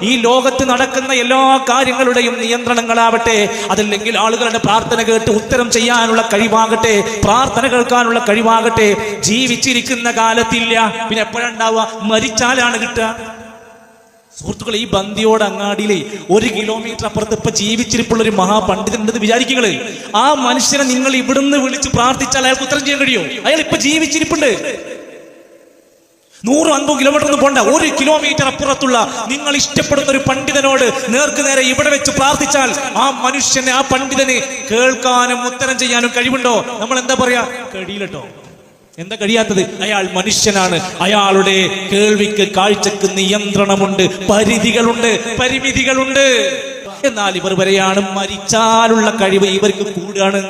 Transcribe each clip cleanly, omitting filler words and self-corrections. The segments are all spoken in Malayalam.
ഈ ലോകത്ത് നടക്കുന്ന എല്ലാ കാര്യങ്ങളുടെയും നിയന്ത്രണങ്ങളാവട്ടെ, അതല്ലെങ്കിൽ ആളുകളുടെ പ്രാർത്ഥന കേട്ട് ഉത്തരം ചെയ്യാനുള്ള കഴിവാകട്ടെ, പ്രാർത്ഥന കേൾക്കാനുള്ള കഴിവാകട്ടെ, ജീവിച്ചിരിക്കുന്ന കാലത്തില്ല. പിന്നെ എപ്പോഴുണ്ടാവുക? മരിച്ചാലാണ് കിട്ടുക. സുഹൃത്തുക്കളെ, ഈ ബന്ദിയോട് അങ്ങാടിയിലെ 1 കിലോമീറ്റർ അപ്പുറത്ത് ഇപ്പൊ ജീവിച്ചിരിപ്പുള്ള ഒരു മഹാപണ്ഡിതനുണ്ടെന്ന് വിചാരിക്കുകള്. ആ മനുഷ്യനെ നിങ്ങൾ ഇവിടുന്ന് വിളിച്ച് പ്രാർത്ഥിച്ചാൽ അയാൾക്ക് ഉത്തരം ചെയ്യാൻ കഴിയുമോ? അയാൾ ഇപ്പൊ ജീവിച്ചിരിപ്പുണ്ട്. 150 കിലോമീറ്റർ ഒന്നും പോണ്ട, 1 കിലോമീറ്റർ അപ്പുറത്തുള്ള നിങ്ങൾ ഇഷ്ടപ്പെടുന്ന ഒരു പണ്ഡിതനോട് നേർക്ക് നേരെ ഇവിടെ വെച്ച് പ്രാർത്ഥിച്ചാൽ ആ മനുഷ്യനെ, ആ പണ്ഡിതന് കേൾക്കാനും ഉത്തരം ചെയ്യാനും കഴിവുണ്ടോ? നമ്മൾ എന്താ പറയാ? കഴിയില്ലട്ടോ. എന്താ കഴിയാത്തത്? അയാൾ മനുഷ്യനാണ്. അയാളുടെ കേൾവിക്ക്, കാഴ്ചക്ക് നിയന്ത്രണമുണ്ട്, പരിധികളുണ്ട്, പരിമിതികളുണ്ട്. എന്നാൽ ഇവർ വരെയാണ് മരിച്ചാലുള്ള കഴിവ് ഇവർക്ക് കൂടുകയാണ്.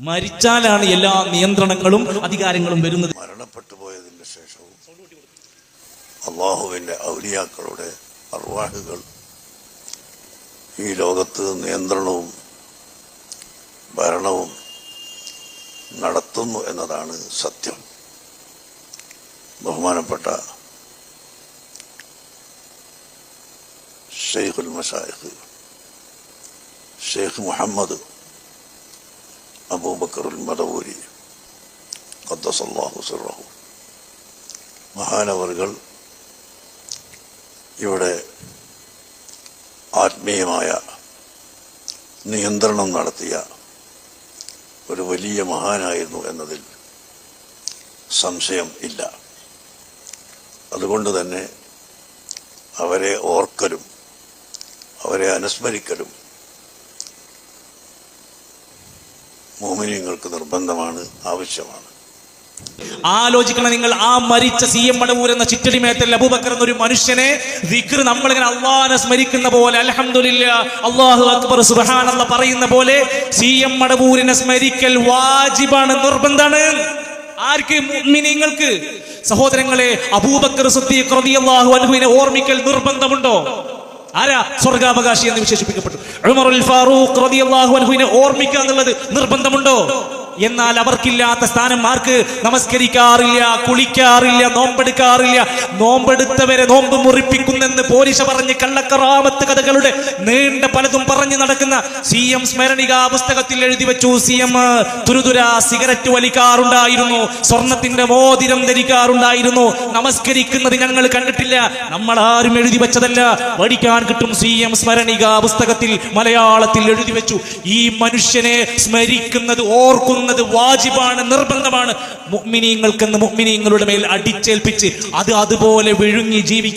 മരിച്ചാലാണ് എല്ലാ നിയന്ത്രണങ്ങളും അധികാരങ്ങളും വരുന്നത്. മരണപ്പെട്ടു പോയതിന്റെ ശേഷവും അള്ളാഹുവിന്റെ ഔലിയാക്കളുടെ അർവാഹുകൾ ഈ ലോകത്ത് നിയന്ത്രണവും ഭരണവും നടത്തുന്നു എന്നതാണ് സത്യം. ബഹുമാനപ്പെട്ട ഷെയ്ഖുൽ മശായിഖ് ഷെയ്ഖ് മുഹമ്മദ് അബൂബക്കറുൽ മദവൂരി ഖദ്ദസല്ലാഹു സിർറഹു മഹാനവറുകൾ ഇവിടെ ആത്മീയമായ നിയന്ത്രണം നടത്തിയ ഒരു വലിയ മഹാനായിരുന്നു എന്നതിൽ സംശയം ഇല്ല. അതുകൊണ്ട് തന്നെ അവരെ ഓർക്കലും അവരെ അനുസ്മരിക്കലും മുഅ്മിനീങ്ങൾക്ക് നിർബന്ധമാണ്, ആവശ്യമാണ്. ആലോചിക്കണം നിങ്ങൾ. ആ മരിച്ച CM മടവൂർ എന്ന ചിറ്റടിമേത്തൽ അബൂബക്കർ എന്നൊരു മനുഷ്യനെ ദിക്ർ നമ്മളിങ്ങനെ അള്ളാഹനെ സ്മരിക്കുന്ന പോലെ, അൽഹംദുലില്ലാ, അല്ലാഹു അക്ബർ, സുബ്ഹാനല്ലാഹ് പറയുന്ന പോലെ CM മടവൂരിനെ സ്മരിക്കൽ വാജിബാണ്, നിർബന്ധാണ്. ആർക്ക്? മുഅ്മിനീങ്ങൾക്ക്. സഹോദരങ്ങളെ, അബൂബക്കർ സിദ്ദീഖ് റളിയല്ലാഹു അൻഹുവിനെ ഓർമ്മിക്കൽ നിർബന്ധമുണ്ടോ? ആരാ സ്വർഗാവകാശി എന്ന് വിശേഷിപ്പിക്കപ്പെട്ടു? ഉമറുൽ ഫാറൂഖ് റളിയല്ലാഹു അൻഹുവിനെ ഓർമ്മിക്കുക എന്നുള്ളത് നിർബന്ധമുണ്ടോ? എന്നാൽ അവർക്കില്ലാത്ത സ്ഥാനം ആർക്ക്? നമസ്കരിക്കാറില്ല, കുളിക്കാറില്ല, നോമ്പെടുക്കാറില്ല. നോമ്പെടുത്തവരെ നോമ്പ് മുറിപ്പിക്കുന്നെന്ന് പോലീസ് പറഞ്ഞ് കള്ളക്കറാമത്ത് കഥകളുടെ നീണ്ട പലതും പറഞ്ഞു നടക്കുന്ന CM സ്മരണിക പുസ്തകത്തിൽ എഴുതി വെച്ചു. CM തുരുതുര സിഗരറ്റ് വലിക്കാറുണ്ടായിരുന്നു, സ്വർണത്തിന്റെ മോതിരം ധരിക്കാറുണ്ടായിരുന്നു. നമസ്കരിക്കുന്നത് ഞങ്ങൾ കണ്ടിട്ടില്ല. നമ്മൾ ആരും എഴുതി വെച്ചതല്ല, പഠിക്കാൻ കിട്ടും. CM സ്മരണിക പുസ്തകത്തിൽ മലയാളത്തിൽ എഴുതി വെച്ചു. ഈ മനുഷ്യനെ സ്മരിക്കുന്നത്, ഓർക്കുന്നത് വാജിബാണ്, നിർബന്ധമാണ്. മുഅ്മിനീങ്ങൾക്കെന്ന് മുഅ്മിനീങ്ങളുടെ മേൽ അടിച്ചേൽപ്പിച്ച് അത് അതുപോലെ വിഴുങ്ങി ജീവിക്കും.